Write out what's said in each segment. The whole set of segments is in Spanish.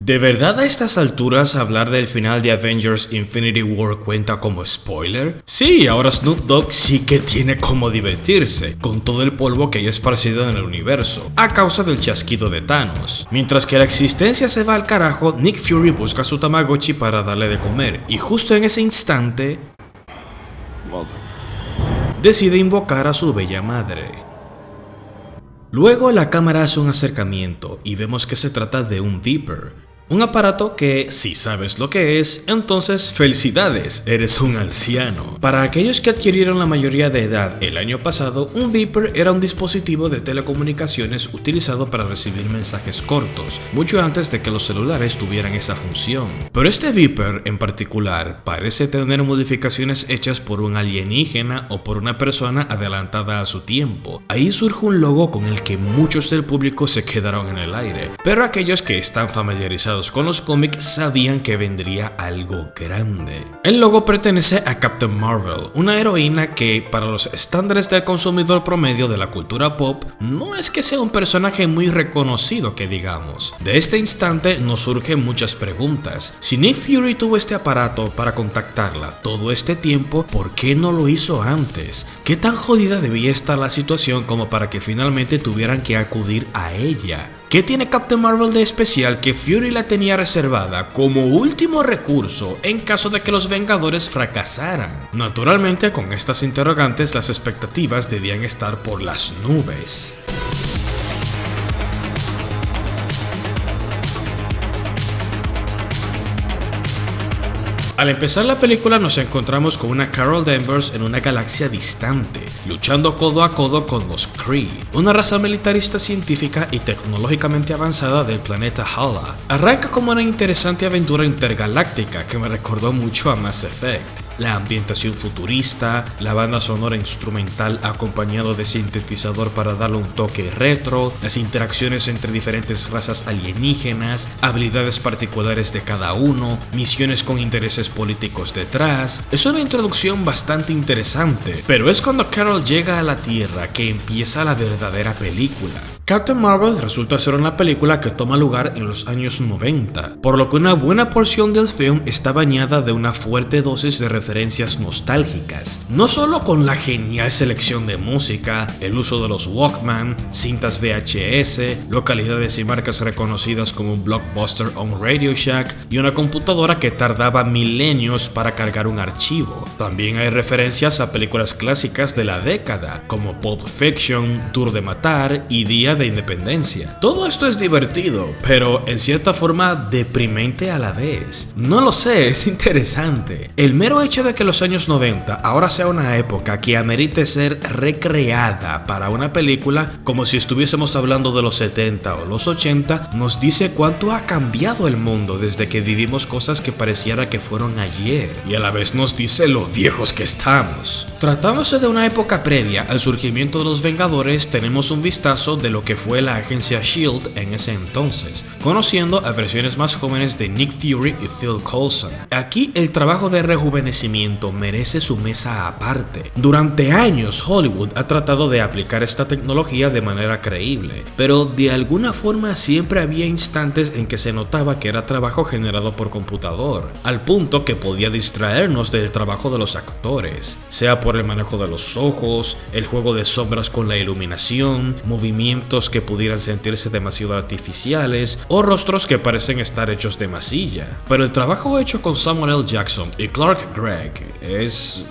¿De verdad a estas alturas hablar del final de Avengers Infinity War cuenta como spoiler? Sí, ahora Snoop Dogg sí que tiene como divertirse, con todo el polvo que hay esparcido en el universo, a causa del chasquido de Thanos. Mientras que la existencia se va al carajo, Nick Fury busca a su Tamagotchi para darle de comer, y justo en ese instante decide invocar a su bella madre. Luego la cámara hace un acercamiento y vemos que se trata de un Viper. Un aparato que, si sabes lo que es, entonces felicidades, eres un anciano. Para aquellos que adquirieron la mayoría de edad el año pasado, un Viper era un dispositivo de telecomunicaciones utilizado para recibir mensajes cortos, mucho antes de que los celulares tuvieran esa función. Pero este Viper en particular parece tener modificaciones hechas por un alienígena o por una persona adelantada a su tiempo. Ahí surge un logo con el que muchos del público se quedaron en el aire, pero aquellos que están familiarizados con los cómics sabían que vendría algo grande. El logo pertenece a Captain Marvel, una heroína que, para los estándares del consumidor promedio de la cultura pop, no es que sea un personaje muy reconocido que digamos. De este instante nos surgen muchas preguntas. Si Nick Fury tuvo este aparato para contactarla todo este tiempo, ¿por qué no lo hizo antes? ¿Qué tan jodida debía estar la situación como para que finalmente tuvieran que acudir a ella? ¿Qué tiene Captain Marvel de especial que Fury la tenía reservada como último recurso en caso de que los Vengadores fracasaran? Naturalmente, con estas interrogantes las expectativas debían estar por las nubes. Al empezar la película nos encontramos con una Carol Danvers en una galaxia distante, luchando codo a codo con los Kree, una raza militarista científica y tecnológicamente avanzada del planeta Hala. Arranca como una interesante aventura intergaláctica que me recordó mucho a Mass Effect. La ambientación futurista, la banda sonora instrumental acompañado de sintetizador para darle un toque retro, las interacciones entre diferentes razas alienígenas, habilidades particulares de cada uno, misiones con intereses políticos detrás. Es una introducción bastante interesante, pero es cuando Carol llega a la Tierra que empieza la verdadera película. Captain Marvel resulta ser una película que toma lugar en los años 90, por lo que una buena porción del film está bañada de una fuerte dosis de referencias nostálgicas, no solo con la genial selección de música, el uso de los Walkman, cintas VHS, localidades y marcas reconocidas como un Blockbuster o un Radio Shack y una computadora que tardaba milenios para cargar un archivo. También hay referencias a películas clásicas de la década, como Pulp Fiction, Tour de Matar y Día de Independencia. Todo esto es divertido, pero en cierta forma deprimente a la vez. No lo sé, es interesante. El mero hecho de que los años 90 ahora sea una época que amerite ser recreada para una película como si estuviésemos hablando de los 70 o los 80 nos dice cuánto ha cambiado el mundo desde que vivimos cosas que pareciera que fueron ayer, y a la vez nos dice lo viejos que estamos. Tratándose de una época previa al surgimiento de los Vengadores, tenemos un vistazo de lo que fue la agencia S.H.I.E.L.D. en ese entonces, conociendo a versiones más jóvenes de Nick Fury y Phil Coulson. Aquí el trabajo de rejuvenecimiento merece su mesa aparte. Durante años Hollywood ha tratado de aplicar esta tecnología de manera creíble, pero de alguna forma siempre había instantes en que se notaba que era trabajo generado por computador, al punto que podía distraernos del trabajo de los actores, sea por el manejo de los ojos, el juego de sombras con la iluminación, movimientos que pudieran sentirse demasiado artificiales o rostros que parecen estar hechos de masilla. Pero el trabajo hecho con Samuel L. Jackson y Clark Gregg es...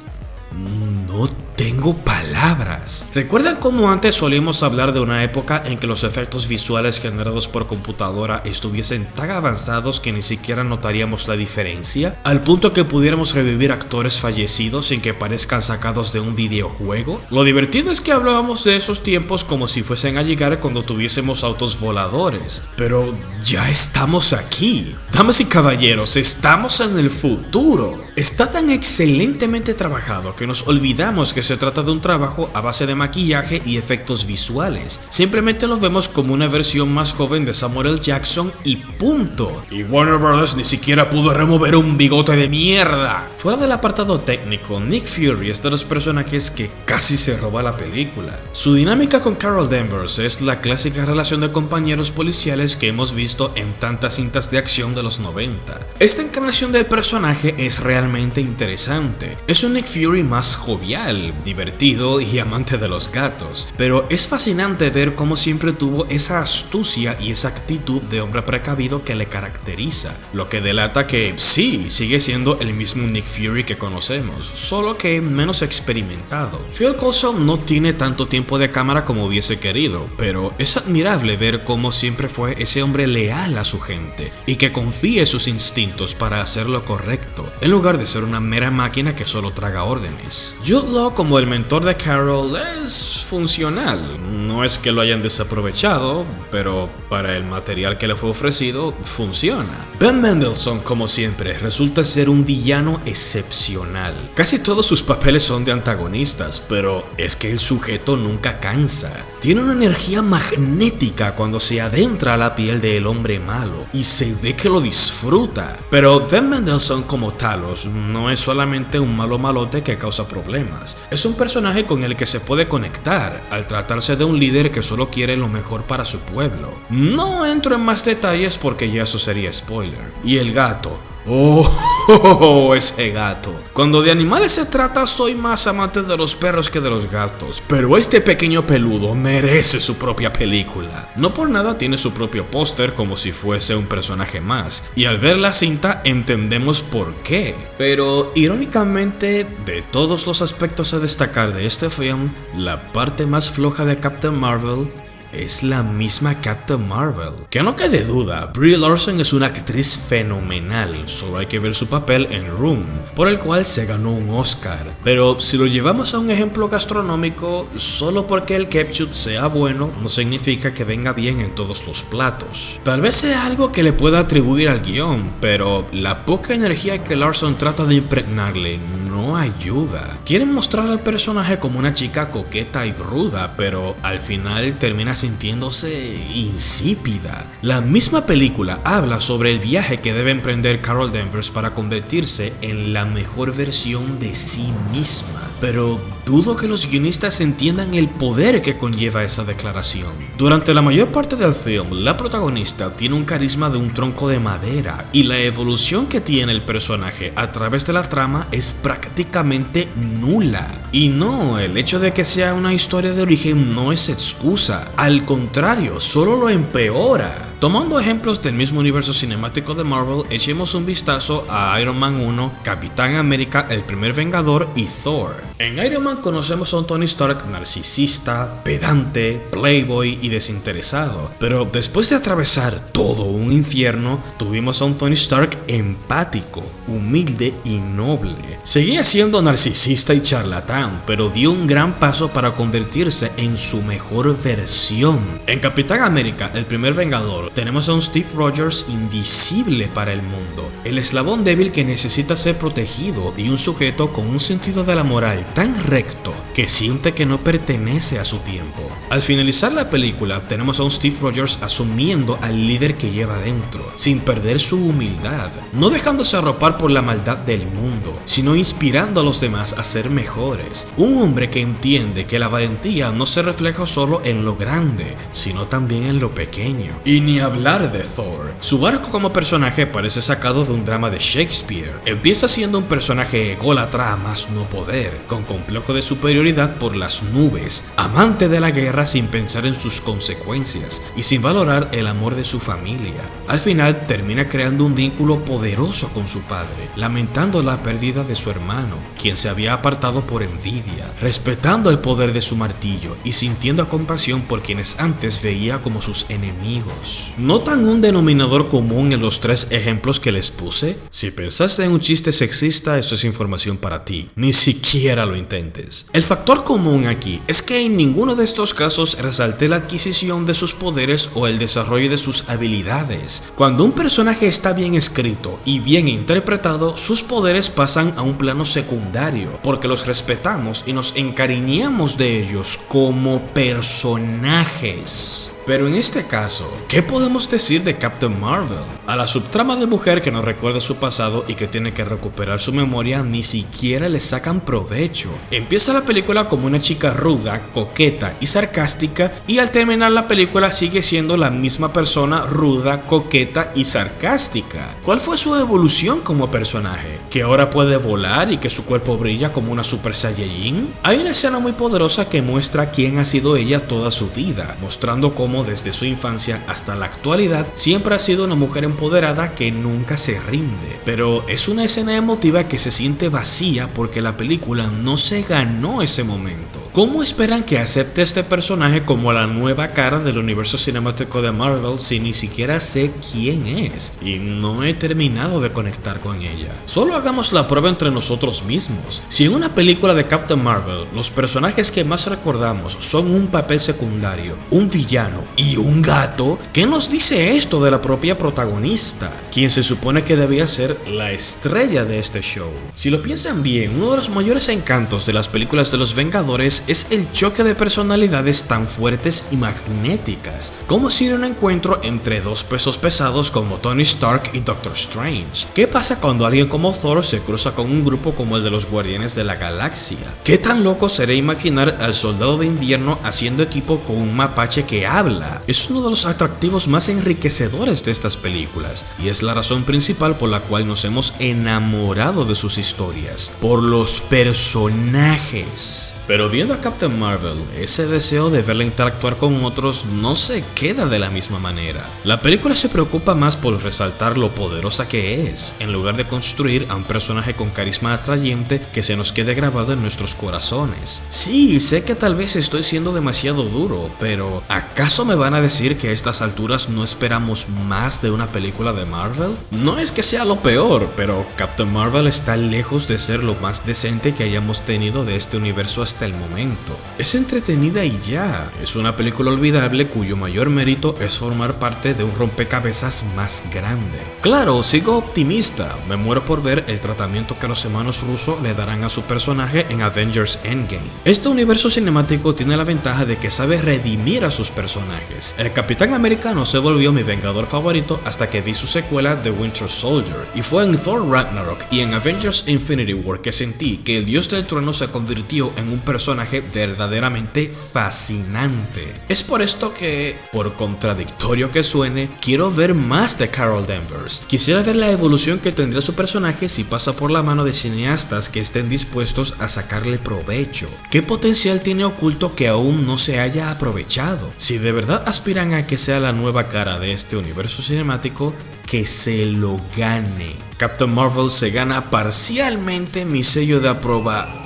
no tengo palabras. ¿Recuerdan cómo antes solíamos hablar de una época en que los efectos visuales generados por computadora estuviesen tan avanzados que ni siquiera notaríamos la diferencia? Al punto que pudiéramos revivir actores fallecidos sin que parezcan sacados de un videojuego. Lo divertido es que hablábamos de esos tiempos como si fuesen a llegar cuando tuviésemos autos voladores. Pero ya estamos aquí. Damas y caballeros, estamos en el futuro. Está tan excelentemente trabajado que nos olvidamos que se trata de un trabajo a base de maquillaje y efectos visuales. Simplemente lo vemos como una versión más joven de Samuel L. Jackson y punto. Y Warner Bros. Ni siquiera pudo remover un bigote de mierda. Fuera del apartado técnico, Nick Fury es de los personajes que casi se roba la película. Su dinámica con Carol Danvers es la clásica relación de compañeros policiales que hemos visto en tantas cintas de acción de los 90. Esta encarnación del personaje es realmente interesante. Es un Nick Fury más jovial, divertido y amante de los gatos, pero es fascinante ver cómo siempre tuvo esa astucia y esa actitud de hombre precavido que le caracteriza, lo que delata que sí, sigue siendo el mismo Nick Fury que conocemos, solo que menos experimentado. Phil Coulson no tiene tanto tiempo de cámara como hubiese querido, pero es admirable ver cómo siempre fue ese hombre leal a su gente y que confía en sus instintos para hacer lo correcto, en lugar de ser una mera máquina que solo traga órdenes. Jude Law como el mentor de Carol es funcional, no es que lo hayan desaprovechado, pero para el material que le fue ofrecido funciona. Ben Mendelsohn como siempre resulta ser un villano excepcional. Casi todos sus papeles son de antagonistas, pero es que el sujeto nunca cansa. Tiene una energía magnética cuando se adentra a la piel del hombre malo y se ve que lo disfruta. Pero Ben Mendelsohn como Talos no es solamente un malo malote que causa problemas. Es un personaje con el que se puede conectar al tratarse de un líder que solo quiere lo mejor para su pueblo. No entro en más detalles porque ya eso sería spoiler. Y el gato. Oh, ese gato. Cuando de animales se trata, soy más amante de los perros que de los gatos, pero este pequeño peludo merece su propia película. No por nada tiene su propio póster como si fuese un personaje más, y al ver la cinta entendemos por qué. Pero irónicamente, de todos los aspectos a destacar de este film, la parte más floja de Captain Marvel es la misma Captain Marvel. Que no quede duda, Brie Larson es una actriz fenomenal, solo hay que ver su papel en Room, por el cual se ganó un Oscar. Pero si lo llevamos a un ejemplo gastronómico, solo porque el ketchup sea bueno no significa que venga bien en todos los platos. Tal vez sea algo que le pueda atribuir al guión, pero la poca energía que Larson trata de impregnarle no ayuda. Quieren mostrar al personaje como una chica coqueta y ruda, pero al final termina sintiéndose insípida. La misma película habla sobre el viaje que debe emprender Carol Danvers para convertirse en la mejor versión de sí misma, pero dudo que los guionistas entiendan el poder que conlleva esa declaración. Durante la mayor parte del film, la protagonista tiene un carisma de un tronco de madera y la evolución que tiene el personaje a través de la trama es prácticamente nula. Y no, el hecho de que sea una historia de origen no es excusa, al contrario, solo lo empeora. Tomando ejemplos del mismo universo cinemático de Marvel, echemos un vistazo a Iron Man 1, Capitán América, El Primer Vengador y Thor. En Iron Man conocemos a un Tony Stark narcisista, pedante, playboy y desinteresado, pero después de atravesar todo un infierno, tuvimos a un Tony Stark empático, humilde y noble. Seguía siendo narcisista y charlatán, pero dio un gran paso para convertirse en su mejor versión. En Capitán América, El Primer Vengador, tenemos a un Steve Rogers invisible para el mundo, el eslabón débil que necesita ser protegido y un sujeto con un sentido de la moral tan recto que siente que no pertenece a su tiempo. Al finalizar la película, tenemos a un Steve Rogers asumiendo al líder que lleva dentro, sin perder su humildad, no dejándose arropar por la maldad del mundo, sino inspirando a los demás a ser mejores. Un hombre que entiende que la valentía no se refleja solo en lo grande, sino también en lo pequeño. Y ni hablar de Thor. Su arco como personaje parece sacado de un drama de Shakespeare. Empieza siendo un personaje ególatra a más no poder, con complejo de superioridad por las nubes, amante de la guerra sin pensar en sus consecuencias y sin valorar el amor de su familia. Al final termina creando un vínculo poderoso con su padre, lamentando la pérdida de su hermano, quien se había apartado por envidia, respetando el poder de su martillo y sintiendo compasión por quienes antes veía como sus enemigos. ¿Notan un denominador común en los tres ejemplos que les puse? Si pensaste en un chiste sexista, eso es información para ti. Ni siquiera siquiera lo intentes. El factor común aquí es que en ninguno de estos casos resalté la adquisición de sus poderes o el desarrollo de sus habilidades. Cuando un personaje está bien escrito y bien interpretado, sus poderes pasan a un plano secundario, porque los respetamos y nos encariñamos de ellos como personajes. Pero en este caso, ¿qué podemos decir de Captain Marvel? A la subtrama de mujer que no recuerda su pasado y que tiene que recuperar su memoria ni siquiera le sacan provecho. Empieza la película como una chica ruda, coqueta y sarcástica, y al terminar la película sigue siendo la misma persona ruda, coqueta y sarcástica. ¿Cuál fue su evolución como personaje? ¿Que ahora puede volar y que su cuerpo brilla como una Super Saiyajin? Hay una escena muy poderosa que muestra quién ha sido ella toda su vida, mostrando cómo desde su infancia hasta la actualidad siempre ha sido una mujer empoderada que nunca se rinde. Pero es una escena emotiva que se siente vacía porque la película no se ganó ese momento. ¿Cómo esperan que acepte este personaje como la nueva cara del universo cinemático de Marvel si ni siquiera sé quién es? Y no he terminado de conectar con ella. Solo hagamos la prueba entre nosotros mismos. Si en una película de Captain Marvel los personajes que más recordamos son un papel secundario, un villano y un gato, ¿qué nos dice esto de la propia protagonista, quien se supone que debía ser la estrella de este show? Si lo piensan bien, uno de los mayores encantos de las películas de los Vengadores es el choque de personalidades tan fuertes y magnéticas, como si era un encuentro entre dos pesos pesados como Tony Stark y Doctor Strange. ¿Qué pasa cuando alguien como Thor se cruza con un grupo como el de los Guardianes de la Galaxia? ¿Qué tan loco sería imaginar al Soldado de Invierno haciendo equipo con un mapache que habla? Es uno de los atractivos más enriquecedores de estas películas, y es la razón principal por la cual nos hemos enamorado de sus historias, por los personajes. Pero viendo a Captain Marvel, ese deseo de verla interactuar con otros no se queda de la misma manera. La película se preocupa más por resaltar lo poderosa que es, en lugar de construir a un personaje con carisma atrayente que se nos quede grabado en nuestros corazones. Sí, sé que tal vez estoy siendo demasiado duro, pero ¿acaso me van a decir que a estas alturas no esperamos más de una película de Marvel? No es que sea lo peor, pero Captain Marvel está lejos de ser lo más decente que hayamos tenido de este universo hasta el momento. Es entretenida y ya, es una película olvidable cuyo mayor mérito es formar parte de un rompecabezas más grande. Claro, sigo optimista, me muero por ver el tratamiento que los hermanos Russo le darán a su personaje en Avengers Endgame. Este universo cinemático tiene la ventaja de que sabe redimir a sus personajes. El Capitán Americano se volvió mi vengador favorito hasta que vi su secuela The Winter Soldier, y fue en Thor Ragnarok y en Avengers Infinity War que sentí que el dios del trueno se convirtió en un personaje verdaderamente fascinante. Es por esto que, por contradictorio que suene, quiero ver más de Carol Danvers. Quisiera ver la evolución que tendrá su personaje si pasa por la mano de cineastas que estén dispuestos a sacarle provecho. ¿Qué potencial tiene oculto que aún no se haya aprovechado? Si de verdad aspiran a que sea la nueva cara de este universo cinemático, que se lo gane. Captain Marvel se gana parcialmente mi sello de aproba.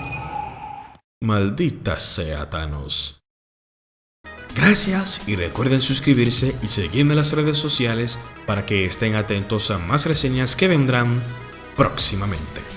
Maldita sea Thanos. Gracias y recuerden suscribirse y seguirme en las redes sociales para que estén atentos a más reseñas que vendrán próximamente.